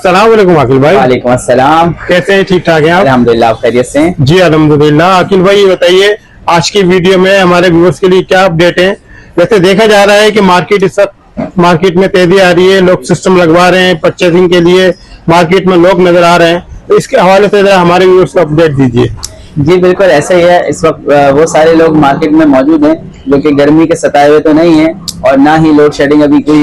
अस्सलाम वालेकुम अकील भाई। वालेकुम अस्सलाम। कैसे हैं? ठीक ठाक हैं आप? अल्हम्दुलिल्लाह, आप खैरियत से हैं? जी अल्हम्दुलिल्लाह। अकील भाई ये बताइए आज की वीडियो में हमारे व्यूअर्स के लिए क्या अपडेट है। वैसे देखा जा रहा है कि मार्केट में तेजी आ रही है, लोग सिस्टम लगवा रहे हैं परचेजिंग के लिए, मार्केट में लोग नजर आ रहे हैं, तो इसके हवाले से जरा हमारे व्यूअर्स को अपडेट दीजिए। जी बिल्कुल ऐसा ही है। इस वक्त वो सारे लोग मार्केट में मौजूद हैं जो कि गर्मी के सताए हुए तो नहीं है, और ना ही लोड शेडिंग अभी कोई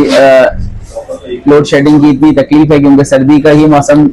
लोड शेडिंग की इतनी तकलीफ है, क्योंकि सर्दी का ही मौसम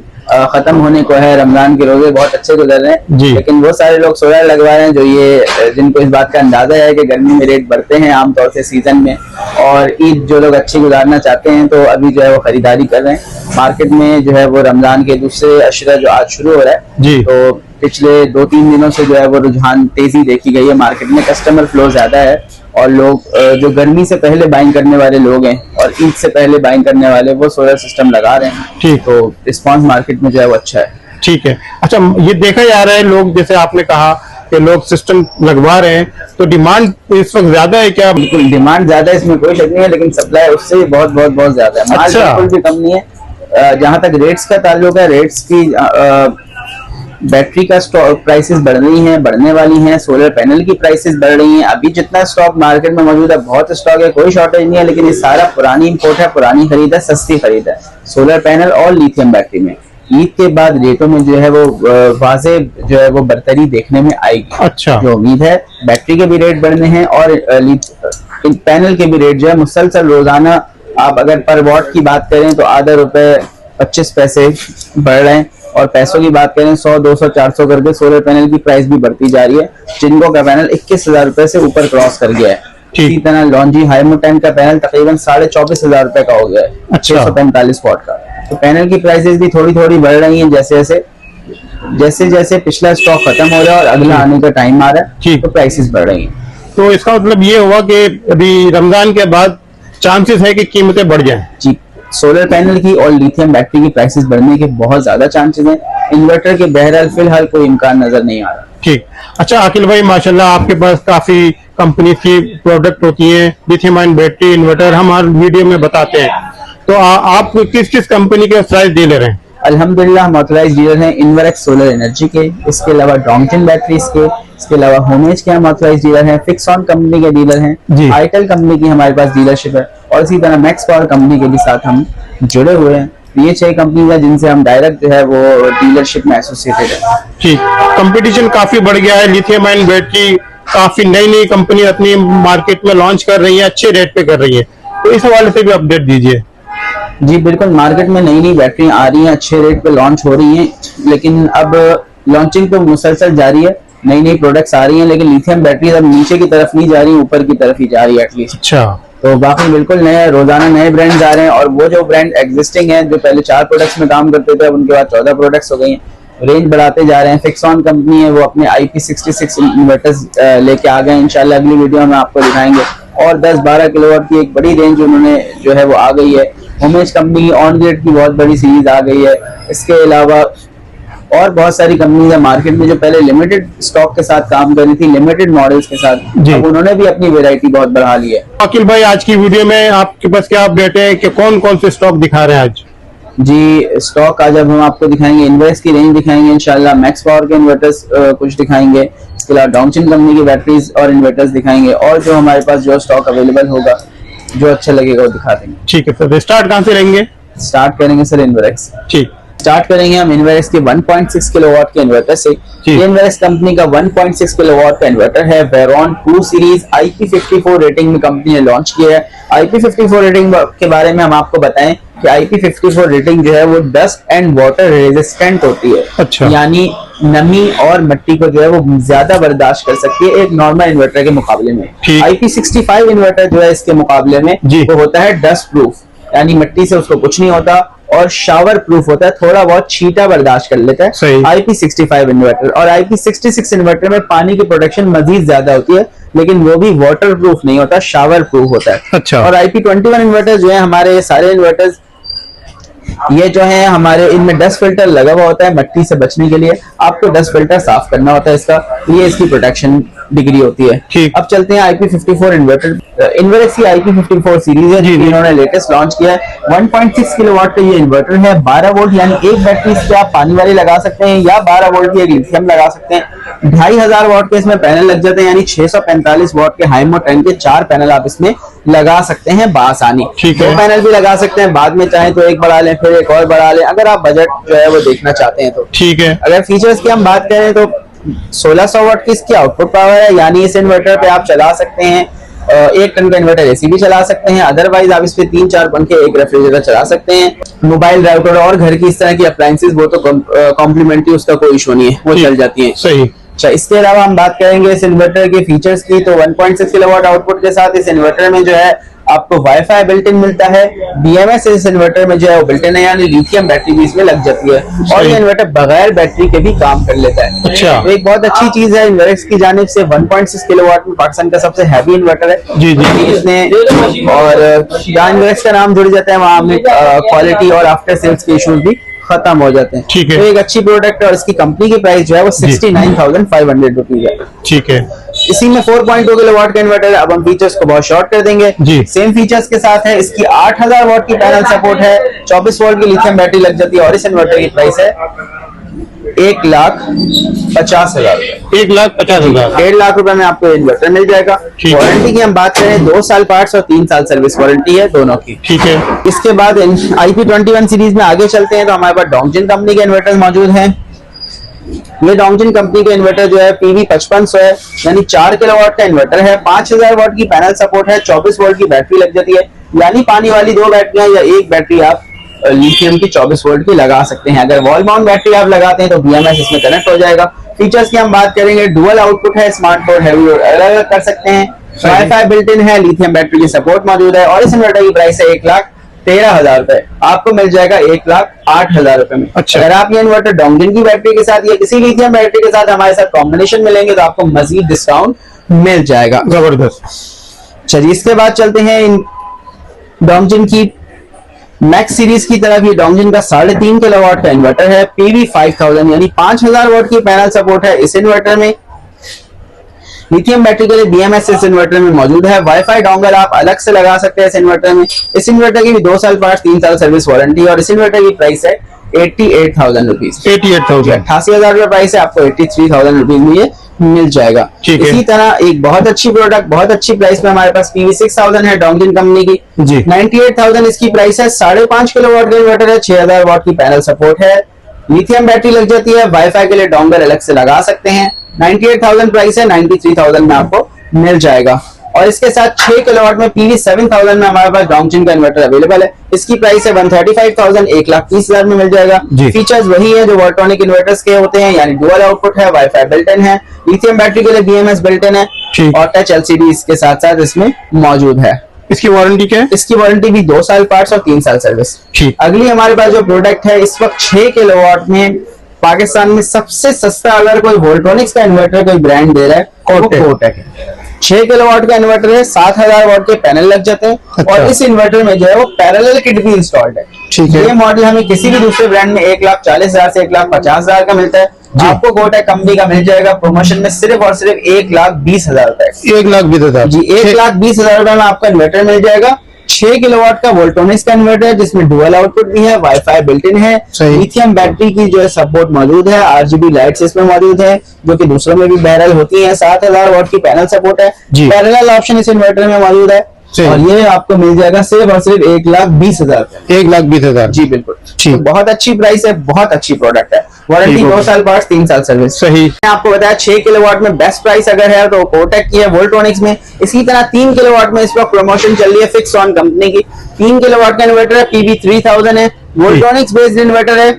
खत्म होने को है। रमजान के रोजे बहुत अच्छे गुजर रहे हैं, लेकिन वो सारे लोग सोलर लगवा रहे हैं जिनको इस बात का अंदाजा है कि गर्मी में रेट बढ़ते हैं आमतौर से सीजन में, और ईद जो लोग अच्छी गुजारना चाहते हैं तो अभी जो है वो खरीदारी कर रहे हैं। मार्केट में जो है वो रमजान के दूसरे अशरा जो आज शुरू हो रहा है, तो पिछले 2-3 दिनों से जो है वो रुझान तेजी देखी गई है मार्केट में। कस्टमर फ्लो ज्यादा है और लोग जो गर्मी से पहले बाइंग करने वाले लोग हैं और ईद से पहले बाइंग करने वाले वो सोलर सिस्टम लगा रहे हैं। ठीक, तो रिस्पांस मार्केट में जो है वो अच्छा है। ठीक है। अच्छा, ये देखा जा रहा है लोग, जैसे आपने कहा कि लोग सिस्टम लगवा रहे हैं, तो डिमांड इस वक्त ज्यादा है क्या? बिल्कुल डिमांड ज्यादा है, इसमें कोई शक नहीं है, लेकिन सप्लाई उससे बहुत बहुत बहुत ज्यादा है। माल बिल्कुल भी कम नहीं है। जहां तक रेट्स का ताल्लुक है, रेट्स की बैटरी का स्टॉक प्राइसेस बढ़ रही हैं, बढ़ने वाली हैं। सोलर पैनल की प्राइसेस बढ़ रही हैं। अभी जितना स्टॉक मार्केट में मौजूद है, बहुत स्टॉक है, कोई शॉर्टेज नहीं है, लेकिन ये सारा पुरानी इंपोर्ट है, पुरानी खरीद है, सस्ती खरीद है सोलर पैनल और लिथियम बैटरी में। ईद के बाद रेटों में जो है वो वाज़े जो है वो बढ़तरी देखने में आएगी। अच्छा, जो उम्मीद है बैटरी के भी रेट बढ़ने हैं और पैनल के भी रेट जो है मुसलसल रोजाना, आप अगर पर वॉट की बात करें तो आधा रुपए 25 पैसे बढ़ रहे हैं, और पैसों की बात करें 100, 200, 400 करके सोलर पैनल की प्राइस भी बढ़ती जा रही है। जिनको का पैनल 21,000 रुपए से ऊपर क्रॉस कर गया है। इसी तरह लॉन्जी हाईमोटेन का पैनल तकरीबन 24,500 रुपए का हो गया है। अच्छा। 645 वॉट का। तो पैनल की प्राइसेस भी थोड़ी थोड़ी बढ़ रही है, जैसे जैसे पिछला स्टॉक खत्म हो रहा है और अगला आने का टाइम आ रहा है, तो प्राइसेस बढ़ रही है। तो इसका मतलब ये हुआ कि अभी रमजान के बाद चांसेस है कि कीमतें बढ़ जाएं। जी, सोलर पैनल की और लिथियम बैटरी की प्राइसेस बढ़ने के बहुत ज्यादा चांसेस हैं। इन्वर्टर के बहरहाल फिलहाल कोई इम्कान नजर नहीं आ रहा। ठीक। अच्छा अकील भाई, माशाल्लाह आपके पास काफी कंपनी की प्रोडक्ट होती है, लिथियम आयन बैटरी, इन्वर्टर, हम हर वीडियो में बताते हैं। तो आप किस किस कंपनी के ऑथराइज्ड डीलर हैं? अल्हम्दुलिल्लाह हम ऑथराइज्ड डीलर हैं इन्वरेक्स सोलर एनर्जी के, इसके अलावा डोंगटिन बैटरीज के, इसके अलावा होमेज के हम ऑथराइज्ड डीलर हैं, फिक्सऑन कंपनी के डीलर हैं, आईटेल कंपनी की हमारे पास डीलरशिप है, और इसी तरह मैक्स पावर कंपनी के भी साथ हम जुड़े हुए हैं। ये 6 कंपनी है जिनसे हम डायरेक्ट जो है वो डीलरशिप में एसोसिएटेड है। ठीक। कंपटीशन काफी बढ़ गया है, लिथियम आयन बैटरी काफी नई कंपनी अपनी मार्केट में लॉन्च कर रही है, अच्छे रेट पे कर रही है, तो इस हवाले से भी अपडेट दीजिए। जी बिल्कुल, मार्केट में नई बैटरी आ रही हैं, अच्छे रेट पे लॉन्च हो रही हैं, लेकिन अब लॉन्चिंग तो मुसलसल जारी है, नई प्रोडक्ट्स आ रही हैं, लेकिन लिथियम बैटरी अब नीचे की तरफ नहीं जा रही, ऊपर की तरफ ही जा रही है एटलीस्ट। अच्छा। तो बाकी बिल्कुल नए रोजाना नए ब्रांड्स आ रहे हैं, और वो जो ब्रांड एग्जिस्टिंग है जो पहले 4 प्रोडक्ट्स में काम करते थे, अब उनके बाद 14 प्रोडक्ट्स हो गई हैं, रेंज बढ़ाते जा रहे हैं। फिक्सऑन कंपनी है, वो अपने IP66 इन्वर्टर्स लेके आ गए, इंशाल्लाह अगली वीडियो में आपको दिखाएंगे, और 10-12 किलोवाट की एक बड़ी रेंज उन्होंने जो है वो आ गई है। होमेज कंपनी की ऑन ग्रिड की बहुत बड़ी सीरीज आ गई है। इसके अलावा और बहुत सारी कंपनी है मार्केट में जो पहले लिमिटेड स्टॉक के साथ काम कर रही थी, लिमिटेड मॉडल्स के साथ, अब उन्होंने भी अपनी वैरायटी बहुत बढ़ा ली है। अकील भाई, आज की वीडियो में आपके पास क्या अपडेट है कि कौन कौन से स्टॉक दिखा रहे हैं आज? जी, स्टॉक आज अब हम आपको दिखाएंगे, इन्वर्स की रेंज दिखाएंगे इंशाल्लाह, मैक्स पावर के इन्वर्टर्स कुछ दिखाएंगे, इसके अलावा डोंगटिन कंपनी की बैटरीज और इन्वर्टर्स दिखाएंगे, और जो हमारे पास जो स्टॉक अवेलेबल होगा, जो अच्छा लगेगा वो दिखा देंगे। ठीक है सर, स्टार्ट कहाँ से लेंगे? स्टार्ट करेंगे सर इन्वर्स। ठीक, स्टार्ट करेंगे हम इन्वर्स के 1.6 किलोवाट के इन्वर्टर से। ये इन्वर्स कंपनी का 1.6 किलोवाट का इन्वर्टर है, वेरॉन 2 सीरीज IP54 रेटिंग में कंपनी ने लॉन्च किया है। IP54 रेटिंग के बारे में हम आपको बताएं कि IP54 रेटिंग जो है वो डस्ट एंड वाटर रेजिस्टेंट होती है। अच्छा। यानी नमी और मिट्टी को जो है वो ज्यादा बर्दाश्त कर सकती है एक नॉर्मल इन्वर्टर के मुकाबले में। IP65 इन्वर्टर जो है इसके मुकाबले में वो होता है डस्ट प्रूफ, यानी मिट्टी से उसको कुछ नहीं होता, और शावर प्रूफ होता है, थोड़ा बहुत छींटा बर्दाश्त कर लेता है IP65 इन्वर्टर। और IP66 इन्वर्टर में पानी की प्रोटेक्शन मजीद ज्यादा होती है, लेकिन वो भी वाटर प्रूफ नहीं होता, शावर प्रूफ होता है। अच्छा। और IP21 इन्वर्टर जो है हमारे सारे इन्वर्टर्स, ये जो है हमारे इनमें डस्ट फिल्टर लगा हुआ होता है, मिट्टी से बचने के लिए आपको डस्ट फिल्टर साफ करना होता है इसका, ये इसकी प्रोटेक्शन डिग्री होती है। ठीक। अब चलते हैं IP54 इन्वर्टर। इन्वर्क्स की IP54 सीरीज है, इन्होंने लेटेस्ट लॉन्च किया है। 1.6 किलोवाट का ये इन्वर्टर है। 12 वोल्ट यानी एक बैटरी इस पे आप पानी वाली लगा सकते हैं, या 12 वोल्ट की एक लिथियम लगा सकते हैं। 2500 वाट के इसमें पैनल लग जाते हैं, यानी 645 वाट के हाई मोड 10 के 4 पैनल आप इसमें लगा सकते हैं बासानी। ठीक है। 2 पैनल भी लगा सकते हैं, बाद में चाहे तो एक बढ़ा लें, फिर एक और बढ़ा लें, अगर आप बजट जो है वो देखना चाहते हैं तो। ठीक है। अगर फीचर्स की हम बात करें तो 1600 वाट की इसकी आउटपुट पावर है, यानी इस इन्वर्टर पे आप चला सकते हैं 1 टन का इन्वर्टर एसी भी चला सकते हैं। अदरवाइज आप इस पे 3-4 पंखे, एक रेफ्रिजरेटर चला सकते हैं। मोबाइल राउटर और घर की इस तरह की अप्लायंसेस वो तो कॉम्प्लीमेंट्री, उसका कोई इशू नहीं है, वो चल जाती है। सही। अच्छा, इसके अलावा हम बात करेंगे इस इन्वर्टर के फीचर्स की, तो 1.6 किलोवाट आउटपुट के साथ इस इन्वर्टर में जो है आपको वाईफाई बिल्ट इन मिलता है। BMS इस इन्वर्टर में जो है वो बिल्ट इन है, यानी लिथियम बैटरी भी इसमें लग जाती है, और ये इन्वर्टर बगैर बैटरी के भी काम कर लेता है। अच्छा। तो एक बहुत अच्छी चीज है इन्वर्क्स की जानिब से। 1.6 किलोवाट में पाकिस्तान का सबसे हैवी इन्वर्टर है। जी जी। इसने, और जहाँ इन्वर्क्स का नाम जुड़ जाता है वहाँ में क्वालिटी और आफ्टर सेल्स के इश्यूज भी खत्म हो जाते हैं। ठीक है। तो एक अच्छी प्रोडक्ट है, और इसकी कंपनी की प्राइस जो है वो 69,500 रुपीज है। ठीक है। इसी में 4.2 किलोवाट का इन्वर्टर है। अब हम फीचर्स को बहुत शॉर्ट कर देंगे। जी। सेम फीचर्स के साथ है। इसकी 8000 वाट की पैनल सपोर्ट है, 24 वोल्ट की लिथियम बैटरी लग जाती है, और इस इन्वर्टर की प्राइस है 1,50,000। 1,50,000। 1.5 लाख रुपए में आपको इन्वर्टर मिल जाएगा। ठीक है। वारंटी की हम बात करें 2 साल पार्ट्स और 3 साल सर्विस वारंटी है दोनों की। ठीक है। इसके बाद IP21 सीरीज में आगे चलते हैं तो हमारे पास डोंगजिन कंपनी के इन्वर्टर मौजूद हैं। ये डोंगजिन कंपनी का इन्वर्टर जो है PV5500 है, यानी 4 किलोवाट का इन्वर्टर है। 5000 वाट की पैनल सपोर्ट है, 24 वोल्ट की बैटरी लग जाती है, यानी पानी वाली 2 बैटरियां या एक बैटरी आप लिथियम की 24 वोल्ट की लगा सकते हैं। अगर वॉल माउंट बैटरी आप लगाते हैं तो BMS इसमें कनेक्ट हो जाएगा। फीचर्स की हम बात करेंगे, डुअल आउटपुट है, स्मार्ट कोड हैवी अलग अलग कर सकते हैं, वाईफाई बिल्ट इन है, लिथियम बैटरी की सपोर्ट मौजूद है, और इस इन्वर्टर की प्राइस है 1,13,000 रुपए। आपको मिल जाएगा 1,08,000 रुपए में। अच्छा। अगर आप ये इन्वर्टर डोंगजिन की बैटरी के साथ या किसी लिथियम बैटरी के साथ हमारे साथ कॉम्बिनेशन मिलेंगे तो आपको मजीद डिस्काउंट मिल जाएगा। जबरदस्त। चलिए इसके बाद चलते हैं इन डोंगजिन की मैक्स सीरीज की तरफ। ये डोंगजिन का 3.5 किलोवाट का इन्वर्टर है, PV5000 यानी 5000 वाट की पैनल सपोर्ट है इस इन्वर्टर में। लिथियम बैटरी के लिए BMS इस इन्वर्टर में मौजूद है। वाईफाई डोंगल आप अलग से लगा सकते हैं इस इन्वर्टर में। इस इन्वर्टर की भी 2 साल पार्ट्स, 3 साल सर्विस वारंटी, और इस इन्वर्टर की प्राइस है 88,000 रुपीज। 88,000 रुपए प्राइस है, आपको 83,000 रुपीज में ये मिल जाएगा। इसी तरह एक बहुत अच्छी प्रोडक्ट, बहुत अच्छी प्राइस में हमारे पास PV6000 है डोंगजिन कंपनी की जी। 98,000 इसकी प्राइस है। 5.5 किलोवाट का इन्वर्टर है, 6000 वाट की पैनल सपोर्ट है, लिथियम बैटरी लग जाती है, वाईफाई के लिए डोंगल अलग से लगा सकते हैं। 98,000 प्राइस है, 93,000 में आपको मिल जाएगा। और इसके साथ 6 किलोवाट में PV7000 में हमारे पास डोंगजिन का इन्वर्टर अवेलेबल है। इसकी प्राइस है 135,000, 1,30,000 में मिल जाएगा। फीचर्स वही है जो वोल्ट्रॉनिक इन्वर्टर्स के होते हैं, यानी डुअल आउटपुट है, वाईफाई बिल्ट इन है, लिथियम बैटरी के लिए BMS बिल्ट इन है, और टच LCD इसके साथ साथ इसमें मौजूद है। इसकी वारंटी क्या है? इसकी वारंटी भी 2 साल पार्ट्स और 3 साल सर्विस। अगली हमारे पास जो प्रोडक्ट है इस वक्त 6 किलोवाट में पाकिस्तान में सबसे सस्ता, अगर कोई वोल्ट्रॉनिक्स का इन्वर्टर कोई ब्रांड दे रहा है, कोटेक है। 6 किलोवाट का इन्वर्टर है, 7000 वाट के पैनल लग जाते हैं। अच्छा। और इस इन्वर्टर में जो है वो पैरेलल किट भी इंस्टॉल्ड है। ठीक है। ये मॉडल हमें किसी भी दूसरे ब्रांड में 1,40,000 से 1,50,000 का मिलता है, आपको कोटेक कंपनी का मिल जाएगा प्रोमोशन में सिर्फ और सिर्फ 1,20,000 रुपए। 1,20,000 जी, 1,20,000 रुपए में आपका इन्वर्टर मिल जाएगा। 6 किलोवाट का वोल्ट्रॉनिक्स का इन्वर्टर है जिसमें डुअल आउटपुट भी है, वाईफाई बिल्ट इन है, लिथियम बैटरी की जो है सपोर्ट मौजूद है, RGB लाइट्स इसमें मौजूद है जो कि दूसरों में भी बहरहाल होती हैं। 7000 वाट की पैनल सपोर्ट है, पैरेलल ऑप्शन इस इन्वर्टर में मौजूद है, और ये आपको मिल जाएगा सिर्फ और सिर्फ 1,20,000। 1,20,000 जी बिल्कुल। तो बहुत अच्छी प्राइस है, बहुत अच्छी प्रोडक्ट है। वारंटी 2 साल पार्ट्स, 3 साल सर्विस। सही। मैंने आपको बताया 6 किलोवाट में बेस्ट प्राइस अगर है तो कोटेक की है वोल्ट्रॉनिक्स में। इसी तरह 3 किलोवाट में इस वक्त प्रमोशन चल रही है फिक्स ऑन कंपनी की। 3 किलोवाट का इन्वर्टर है, PV3000 है, वोल्ट्रॉनिक्स बेस्ड इन्वर्टर है,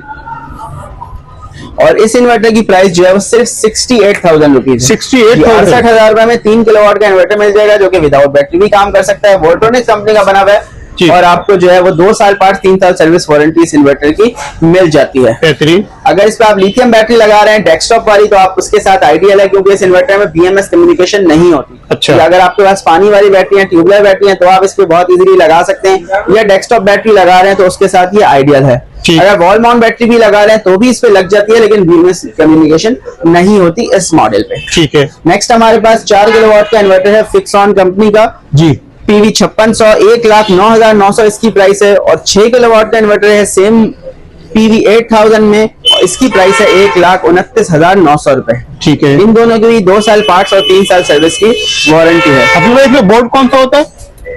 और इस इन्वर्टर की प्राइस जो है वो सिर्फ 68,000 रुपीज। 68,000 रुपए में 3 किलोवाट का इन्वर्टर मिल जाएगा जो कि विदाउट बैटरी भी काम कर सकता है। वोल्ट्रॉनिक्स कंपनी का बना हुआ है, जी। और आपको जो है वो 2 साल पार्ट 3 साल सर्विस वारंटी इस इन्वर्टर की मिल जाती है। बेहतरीन। अगर इस पे आप लिथियम बैटरी लगा रहे हैं डेस्कटॉप वाली, तो आप उसके साथ आइडियल है, क्योंकि इस इन्वर्टर में BMS कम्युनिकेशन नहीं होती। अच्छा। अगर आपके पास पानी वाली बैटरी है, ट्यूबवेल बैटरी है, तो आप इस पे बहुत इजीली लगा सकते हैं, या डेस्कटॉप बैटरी लगा रहे हैं तो उसके साथ ये आइडियल है। अगर वॉल माउंट बैटरी भी लगा रहे हैं तो भी इस पे लग जाती है, लेकिन BMS कम्युनिकेशन नहीं होती इस मॉडल पे। ठीक है। नेक्स्ट हमारे पास 4 किलोवाट का इन्वर्टर है फिक्सॉन कंपनी का जी। PV 5600, 1,09,900 इसकी प्राइस है। और 6 किलोवाट का इन्वर्टर है सेम PV 8000 में, और इसकी प्राइस है 1,29,900 रुपए। ठीक है। इन दोनों की 2 साल पार्ट्स और 3 साल सर्विस की वारंटी है। अपने भाई इसमें बोर्ड कौन सा होता है?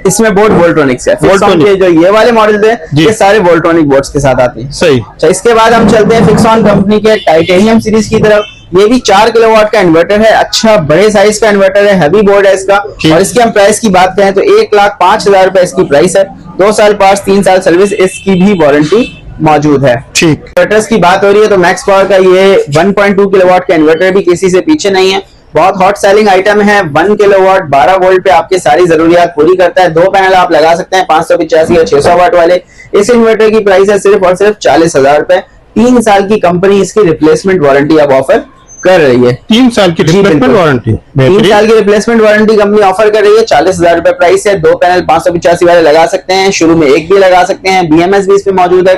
इसमें बोर्ड वोल्ट्रॉनिक्स है। वोल्ट्रॉनिक के जो ये वाले मॉडल है ये सारे वोल्ट्रॉनिक बोर्ड्स के साथ आते हैं। सही। अच्छा, इसके बाद हम चलते हैं फिक्सॉन कंपनी के टाइटेनियम सीरीज की तरफ। ये भी 4 किलोवाट का इन्वर्टर है, अच्छा बड़े साइज का इन्वर्टर है, हैवी बोर्ड है इसका। और इसकी हम प्राइस की बात करें तो 1,05,000 रुपए इसकी प्राइस है। 2 साल पार्ट्स 3 साल सर्विस इसकी भी वारंटी मौजूद है। ठीक। इन्वर्टर्स की बात हो रही है तो मैक्स पावर का ये 1.2 किलोवाट का इन्वर्टर भी किसी से पीछे नहीं है। बहुत हॉट सेलिंग आइटम है। 1 किलोवाट 12 वोल्ट पे आपकी सारी जरूरियात पूरी करता है। 2 पैनल आप लगा सकते हैं, 585 या 600 वाट वाले। इस इन्वर्टर की प्राइस है सिर्फ और सिर्फ 40,000 रुपए। 3 साल की कंपनी इसकी रिप्लेसमेंट वारंटी अब ऑफर कर रही है। 3 साल की रिप्लेसमेंट वारंटी। 3 साल की रिप्लेसमेंट वारंटी कंपनी ऑफर कर रही है। 40,000 रुपए प्राइस है। 2 पैनल 585 वाले लगा सकते हैं, शुरू में एक भी लगा सकते हैं। BMS भी इस पे मौजूद है,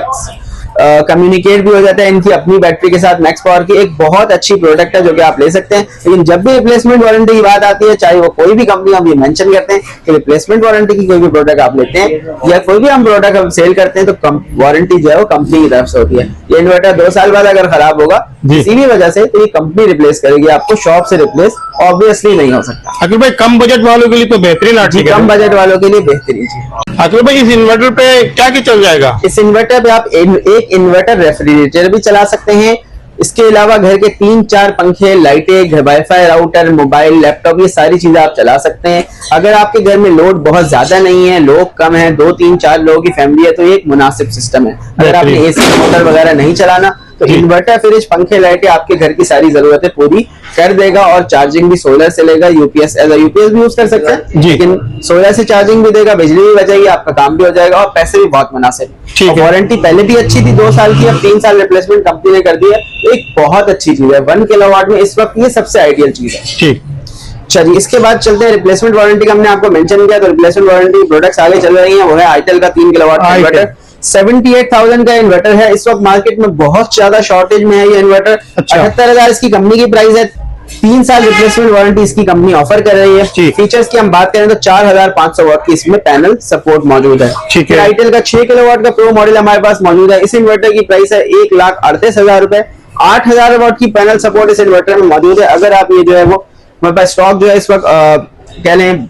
कम्युनिकेट भी हो जाता है इनकी अपनी बैटरी के साथ। मैक्स पावर की एक बहुत अच्छी प्रोडक्ट है जो कि आप ले सकते हैं। लेकिन जब भी रिप्लेसमेंट वारंटी की बात आती है, चाहे वो कोई भी कंपनी, हम ये मेंशन करते हैं कि रिप्लेसमेंट वारंटी की कोई भी प्रोडक्ट आप लेते हैं या कोई भी हम प्रोडक्ट हम सेल करते हैं तो वारंटी जो है वो कंपनी की तरफ से होती है। ये इन्वर्टर 2 साल बाद अगर खराब होगा किसी भी वजह से, तो ये कंपनी रिप्लेस करेगी, आपको शॉप से रिप्लेस ऑब्वियसली नहीं हो सकता। अखिल भाई कम बजट वालों के लिए तो बेहतरीन आर्टिकल है। कम बजट वालों के लिए बेहतरीन चीज। अखिल भाई इस इन्वर्टर पे क्या क्या चल जाएगा? इस इन्वर्टर पे आप एक इन्वर्टर रेफ्रिजरेटर भी चला सकते हैं। इसके अलावा घर के 3-4 पंखे, लाइटें, वाईफाई राउटर, मोबाइल, लैपटॉप, ये सारी चीजें आप चला सकते हैं। अगर आपके घर में लोड बहुत ज्यादा नहीं है, लोग कम है, 2-3-4 लोगों की फैमिली है, तो ये एक मुनासिब सिस्टम है। अगर आपने AC मोटर वगैरह नहीं चलाना तो इन्वर्टर, फ्रिज, पंखे, लाइटें आपके घर की सारी जरूरतें पूरी कर देगा। और चार्जिंग भी सोलर से लेगा। यूपीएस भी यूज कर सकते हैं, लेकिन सोलर से चार्जिंग भी देगा, बिजली भी बचेगी, आपका काम भी हो जाएगा और पैसे भी बहुत मुनासिब। वारंटी पहले भी अच्छी थी 2 साल की, अब 3 साल रिप्लेसमेंट कंपनी ने कर दी है। एक बहुत अच्छी चीज है। 1 किलोवाट में इस वक्त ये सबसे आइडियल चीज है। ठीक। चलिए इसके बाद चलते हैं रिप्लेसमेंट वारंटी का हमने आपको मेंशन किया, तो रिप्लेसमेंट वारंटी प्रोडक्ट्स आगे चल रही है। वो है आईटेल का 3 किलोवाट का इन्वर्टर। 78,000 का इन्वर्टर है। इस वक्त मार्केट में बहुत ज्यादा शॉर्टेज में है ये इन्वर्टर। 78,000 इसकी कंपनी की प्राइस है। 3 साल रिप्लेसमेंट वारंटी इसकी कंपनी ऑफर कर रही है। फीचर्स की हम बात करें तो 4,500 वाट की इसमें पैनल सपोर्ट मौजूद है। ठीक है। आईटेल का 6 किलोवाट का प्रो मॉडल हमारे पास मौजूद है। इस इन्वर्टर की प्राइस है 1,38,000 रुपए। 8,000 वाट की पैनल सपोर्ट इस इन्वर्टर में मौजूद है। अगर आप ये जो है वो हमारे पास स्टॉक जो है इस वक्त कह लें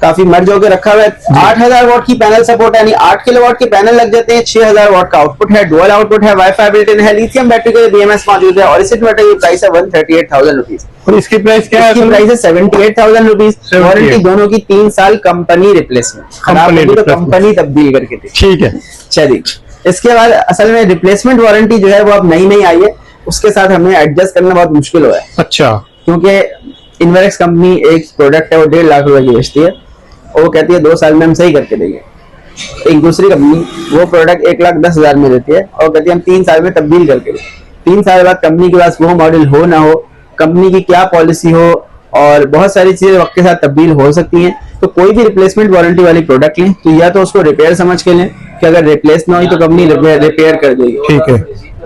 काफी मर्ज होकर रखा हुआ है। 8,000 वाट की पैनल सपोर्ट है, यानी 8 किलोवाट के पैनल लग जाते हैं। 6,000 वाट का आउटपुट है, डुअल आउटपुट है, वाईफाई बिल्ट इन है, लिथियम बैटरी के BMS मौजूद है। और इस इन्वर्टर की प्राइस है 138,000 रुपीज। और इसकी प्राइस क्या है? इसकी प्राइस है 78,000 रुपीज। वारंटी दोनों की 3 साल कंपनी रिप्लेसमेंट, खराब होगी तो कंपनी तब्दील करके दी। ठीक है। चलिए इसके बाद असल में रिप्लेसमेंट वारंटी जो है वो अब नई आई है, उसके साथ हमें एडजस्ट करना बहुत मुश्किल हुआ है। अच्छा। क्योंकि इन्वेरेक्स कंपनी एक प्रोडक्ट है वो 1.5 लाख रुपए की बेचती है, वो कहती है 2 साल में हम सही करके देंगे। एक दूसरी कंपनी वो प्रोडक्ट 1,10,000 में देती है और कहती है हम 3 साल में तब्दील करके देंगे। 3 साल बाद कंपनी के पास वो मॉडल हो ना हो, कंपनी की क्या पॉलिसी हो, और बहुत सारी चीजें वक्त के साथ तब्दील हो सकती हैं। तो कोई भी रिप्लेसमेंट वारंटी वाली प्रोडक्ट लें तो या तो उसको रिपेयर समझ के लें कि अगर रिप्लेस ना हुई तो कंपनी रिपेयर कर देगी। ठीक है।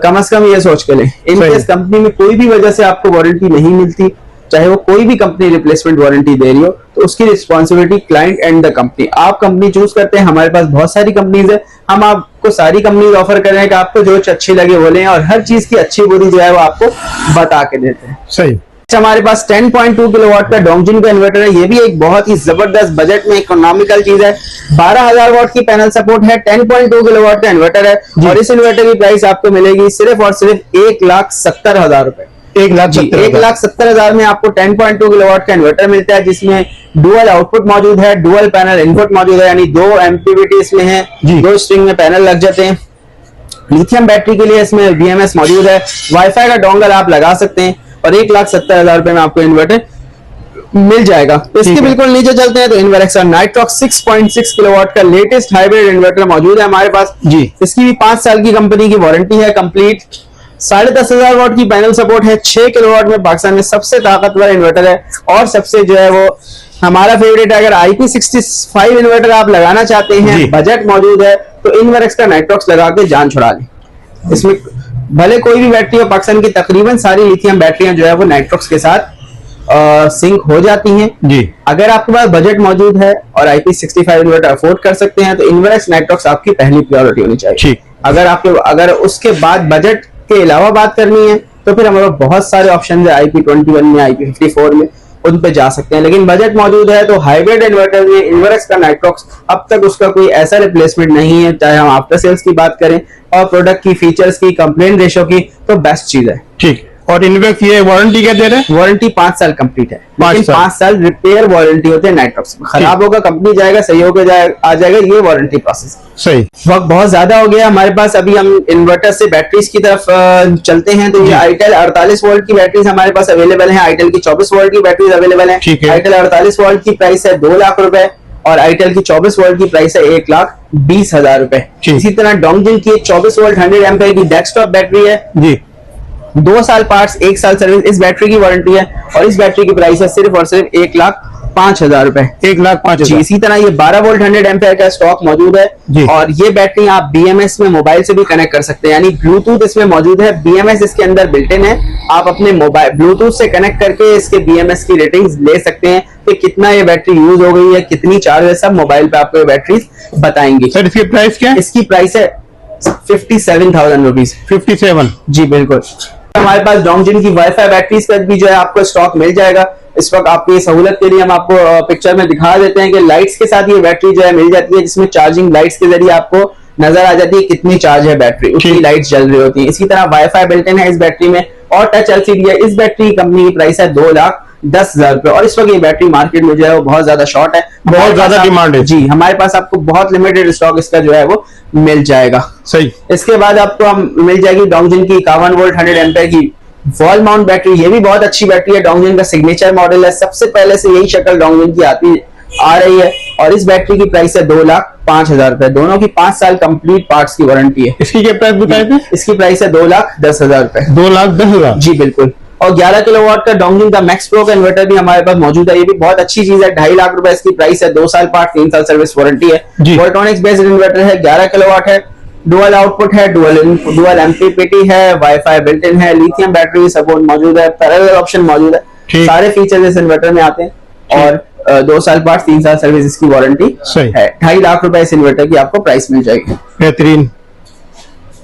कम से कम ये सोच के लें। इन केस कंपनी में कोई भी वजह से आपको वारंटी नहीं मिलती, चाहे वो कोई भी कंपनी रिप्लेसमेंट वारंटी दे रही हो, तो उसकी responsibility client and the company. आप कंपनी चूज करते हैं, हमारे पास बहुत सारी कंपनीज है, हम आपको सारी कंपनीज ऑफर कर रहे हैं कि आपको जो अच्छी लगे वो लें, और हर चीज की अच्छी बुरी जो है वो आपको बता के देते हैं। सही। हमारे पास 10.2 किलोवाट का डोंगजिन का इन्वर्टर है। ये भी एक बहुत ही जबरदस्त बजट में इकोनॉमिकल चीज है। 12,000 वाट की पैनल सपोर्ट है, 10.2 किलोवाट का इन्वर्टर है, और इस इन्वर्टर की प्राइस आपको मिलेगी सिर्फ और सिर्फ 1,70,000 रुपए। 1,70,000 में आपको 10.2 किलोवाट का इन्वर्टर मिलता है, जिसमें डुअल आउटपुट मौजूद है, डुअल पैनल इनपुट मौजूद है, यानी 2 MPPT इसमें है, 2 स्ट्रिंग में पैनल लग जाते हैं। लिथियम बैटरी के लिए इसमें BMS मौजूद है, वाईफाई का डोंगल आप लगा सकते हैं, और 1,70,000 रुपए में आपको इन्वर्टर मिल जाएगा। तो इसके बिल्कुल नीचे चलते हैं तो इन्वर्क्स का नाइट्रॉक्स 6.6 किलोवाट का लेटेस्ट हाइब्रिड इन्वर्टर मौजूद है हमारे पास जी। इसकी भी 5 साल की कंपनी की वारंटी है कंप्लीट। 10,500 वाट की पैनल सपोर्ट है। 6 किलोवाट में पाकिस्तान में सबसे ताकतवर इन्वर्टर है और सबसे जो है वो हमारा फेवरेट है। अगर IP65 इन्वर्टर आप लगाना चाहते हैं, बजट मौजूद है, तो इन्वर्क्स का नाइट्रॉक्स लगा के जान छुड़ा लें। इसमें भले कोई भी बैटरी हो, पाकिस्तान की तकरीबन सारी लिथियम बैटरियां जो है वो नाइट्रॉक्स के साथ सिंक हो जाती हैं जी। अगर आपके पास बजट मौजूद है और IP65 इन्वर्टर अफोर्ड कर सकते हैं तो इन्वर्क्स नाइट्रॉक्स आपकी पहली प्रायोरिटी होनी चाहिए। अगर उसके बाद बजट के अलावा बात करनी है तो फिर हमारे पास बहुत सारे ऑप्शन है IP21 में, IP54 में, उन पे जा सकते हैं। लेकिन बजट मौजूद है तो हाइब्रिड इन्वर्टर में इन्वर्क्स का नाइट्रॉक्स अब तक उसका कोई ऐसा रिप्लेसमेंट नहीं है। चाहे हम आफ्टर सेल्स की बात करें और प्रोडक्ट की, फीचर्स की, कंप्लेंट रेशो की, तो बेस्ट चीज है। ठीक। और इन्वर्क्स ये वारंटी क्या दे रहे हैं? वारंटी 5 साल कंप्लीट है, लेकिन 5 साल रिपेयर वारंटी होते हैं नाइट्रॉक्स। खराब होगा कंपनी जाएगा, सही होकर आ जाएगा, ये वारंटी प्रोसेस। सही। वक्त बहुत ज्यादा हो गया हमारे पास, अभी हम इन्वर्टर से बैटरीज की तरफ चलते हैं। तो ये आईटेल 48 वोल्ट की बैटरीज हमारे पास अवेलेबल है। आईटेल की 24 वोल्ट की बैटरीज अवेलेबल है। आईटेल 48 वोल्ट की प्राइस है 2 लाख रुपए और आईटेल की 24 वोल्ट की प्राइस है 1,20,000 रुपए। इसी तरह डोंगजिन की 24 वोल्ट 100 एम्पीयर की डेस्कटॉप बैटरी है जी। 2 साल पार्ट्स, 1 साल सर्विस, इस बैटरी की वारंटी है और इस बैटरी की प्राइस है सिर्फ और सिर्फ 1,05,000 रुपए। 1,05,000। इसी तरह ये 12 वोल्ट 100 एम्पीयर का स्टॉक मौजूद है और ये बैटरी आप BMS में मोबाइल से भी कनेक्ट कर सकते हैं, यानी ब्लूटूथ इसमें मौजूद है। BMS इसके अंदर बिल्ट इन है, आप अपने मोबाइल ब्लूटूथ से कनेक्ट करके इसके BMS की रेटिंग्स ले सकते हैं कि कितना ये बैटरी यूज हो गई है, कितनी चार्ज है, सब मोबाइल पे आपको ये बैटरी बताएंगी। सर इसकी प्राइस क्या है? इसकी प्राइस है 57,000 रुपीज। 57 जी बिल्कुल। हमारे पास डोंगजिन की वाईफाई बैटरीज का भी जो है आपको स्टॉक मिल जाएगा। इस वक्त आपकी सहूलत के लिए हम आपको पिक्चर में दिखा देते हैं कि लाइट्स के साथ ये बैटरी जो है मिल जाती है, जिसमें चार्जिंग लाइट्स के जरिए आपको नजर आ जाती है कितनी चार्ज है बैटरी, उतनी लाइट्स जल रही होती है। इसी तरह वाईफाई बिल्ट इन है इस बैटरी में और टच LCD है। इस बैटरी की कंपनी की प्राइस है 2,10,000 रुपए और इस वक्त ये बैटरी मार्केट में जो है वो बहुत ज्यादा शॉर्ट है, बहुत ज्यादा डिमांड है जी। हमारे पास आपको बहुत लिमिटेड स्टॉक इसका जो है वो मिल जाएगा। सही। इसके बाद आपको मिल जाएगी डोंगजिन की 51 वोल्ट 100 एम्पीयर की वॉल माउंट बैटरी। ये भी बहुत अच्छी बैटरी है, डोंगजिन का सिग्नेचर मॉडल है, सबसे पहले से यही शक्ल डोंगजिन की आ रही है और इस बैटरी की प्राइस है 2,05,000 रुपए। दोनों की 5 साल कंप्लीट पार्ट्स की वारंटी है। इसकी क्या प्राइस बताए थे? इसकी प्राइस है 2,10,000 रुपए। 2,10,000 जी बिल्कुल। और 11 किलोवाट का डोंगजिन का मैक्स प्रो का इन्वर्टर भी हमारे पास मौजूद है। ये भी बहुत अच्छी चीज है। 2.5 लाख रुपए इसकी प्राइस है। 2 साल पार्ट, 3 साल सर्विस वारंटी है। वोल्ट्रॉनिक्स बेस्ड इन्वर्टर है, 11 किलोवाट है, डुअल आउटपुट है, डुअल MPPT है, वाईफाई बिल्ट इन है, लिथियम बैटरी सपोर्ट मौजूद है, पैरेलल ऑप्शन मौजूद है। सारे फीचर्स इस इन्वर्टर में आते हैं और 2 साल पार्ट, 3 साल सर्विस इसकी वारंटी है। 2.5 लाख रुपए इस इन्वर्टर की आपको प्राइस मिल जाएगी। बेहतरीन।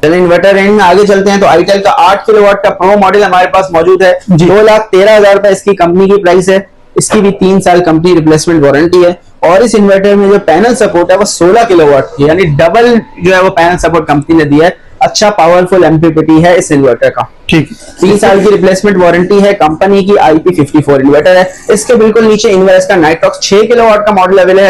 चलिए इन्वर्टर रेंज में आगे चलते हैं तो आईटेल का 8 किलोवाट का प्रो मॉडल हमारे पास मौजूद है। 2,13,000 रुपए इसकी कंपनी की प्राइस है। इसकी भी 3 साल कंपनी रिप्लेसमेंट वारंटी है और इस इन्वर्टर में जो पैनल सपोर्ट है वो 16 किलोवाट की, यानी डबल जो है वो पैनल सपोर्ट कंपनी ने दिया है। अच्छा पावरफुल MPPT है इस इन्वर्टर का। ठीक। 3 साल की रिप्लेसमेंट वारंटी है। कंपनी की IP54 इन्वर्टर है। इसके बिल्कुल नीचे इन्वर्टर का नाइट्रॉक्स 6 किलोवाट का मॉडल अवेलेबल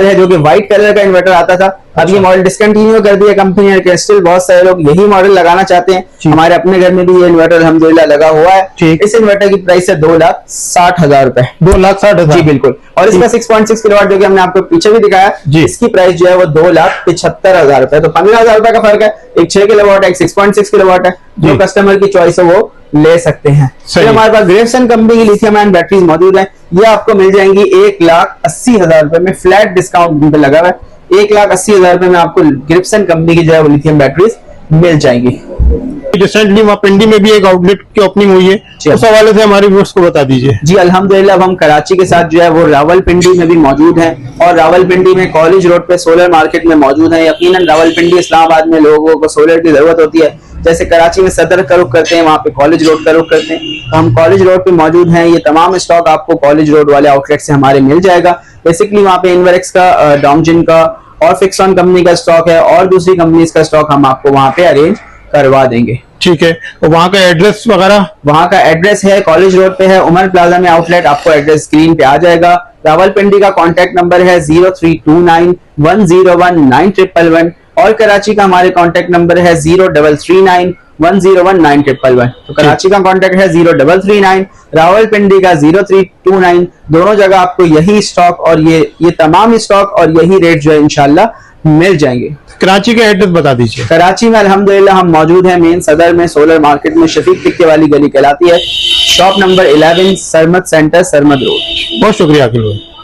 है जो कि व्हाइट कलर का इन्वर्टर आता था। अब ये मॉडल डिसकंटिन्यू कर दिया कंपनी ने। स्टिल बहुत सारे लोग यही मॉडल लगाना चाहते हैं। हमारे अपने घर में भी ये इन्वर्टर अल्हम्दुलिल्लाह लगा हुआ है। इस इन्वर्टर की प्राइस है 2,60,000 रुपए। 2,60,000 जी बिल्कुल। और इसका 6.6 किलोवाट जो कि हमने आपको पीछे भी दिखाया, इसकी प्राइस जो है वो 2,75,000 रुपए। तो 15,000 रुपए का फर्क है। एक 6 किलोवाट है, एक 6.6 किलोवाट है। जो कस्टमर की चॉइस है वो ले सकते हैं। फिर हमारे पास ग्रेवसन कंपनी की लिथियम आयन बैटरीज मौजूद है। ये आपको मिल जाएंगी 1,80,000 रुपए में, फ्लैट डिस्काउंट पे लगा हुआ है। 1,80,000 रुपए में आपको ग्रिप्सन कंपनी की जो है वो लिथियम बैटरीज मिल जाएंगी। रिसेंटली वहाँ पिंडी में भी एक आउटलेट की ओपनिंग हुई है, उस हवाले से हमारे व्यूअर्स को बता दीजिए। जी अल्हम्दुलिल्लाह हम कराची के साथ जो है वो रावलपिंडी में भी मौजूद है और रावलपिंडी में कॉलेज रोड पे सोलर मार्केट में मौजूद है। यकीनन रावलपिंडी इस्लामाबाद में लोगों को सोलर की जरूरत होती है। जैसे कराची में सदर का रुख करते हैं, वहाँ पे कॉलेज रोड का रुख करते हैं, तो हम कॉलेज रोड पे मौजूद हैं। ये तमाम स्टॉक आपको कॉलेज रोड वाले आउटलेट से हमारे मिल जाएगा। बेसिकली वहाँ पे इन्वर्क्स का, डोंगजिन का और फिक्सॉन कंपनी का स्टॉक है और दूसरी कंपनीज का स्टॉक हम आपको वहाँ पे अरेंज करवा देंगे। ठीक है। तो वहाँ का एड्रेस वगैरह? वहाँ का एड्रेस है कॉलेज रोड पे है, उमर प्लाजा में आउटलेट। आपको एड्रेस स्क्रीन पे आ जाएगा। रावलपिंडी का कॉन्टेक्ट नंबर है 0329101911 और कराची का हमारे कॉन्टेक्ट नंबर है 0339 101911। तो कराची का कॉन्टेक्ट है 0339, रावलपिंडी का 0329। दोनों जगह आपको यही स्टॉक और ये तमाम स्टॉक और यही रेट जो है इंशाल्लाह मिल जाएंगे। कराची का एड्रेस बता दीजिए। कराची में अल्हम्दुलिल्लाह हम मौजूद हैं मेन सदर में, सोलर मार्केट में, शफीक टिक्के वाली गली कहलाती है, shop number 11, Sarmad centre, Sarmad road. बहुत शुक्रिया अकील भाई।